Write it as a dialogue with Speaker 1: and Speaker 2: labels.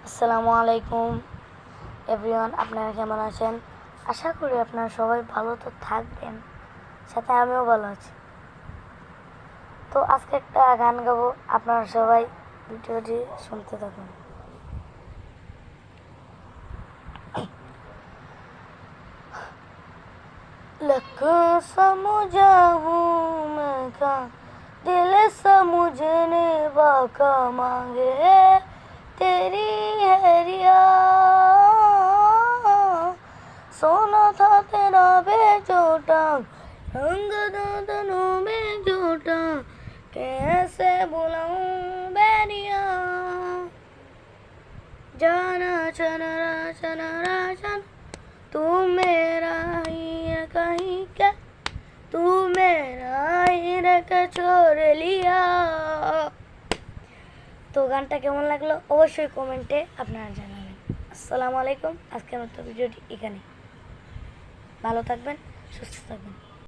Speaker 1: আসসালামু আলাইকুম এভরিওয়ান, আপনারা কেমন আছেন? আশা করি আপনারা সবাই ভালো তো থাকবেন, সাথে আমিও ভালো আছি। তো আজকে একটা গান গাবো, আপনারা সবাই ভিডিওটি শুনতে থাকুন। लखों समझा हूँ मैं का दिल समझने बाका मांगे तेरी है रिया सोना था तेरा बेजोटा रंग दादनों में जोटा कैसे बुलाऊं बैरिया जाना चनरा चनरा चन तू मेरा ही है कहीं क्या तू मेरा ही रखा छोड़ लिया। তো গানটা কেমন লাগলো অবশ্যই কমেন্টে আপনারা জানাবেন। আসসালামু আলাইকুম, আজকের মতো ভিডিওটি এখানে। ভালো থাকবেন, সুস্থ থাকবেন।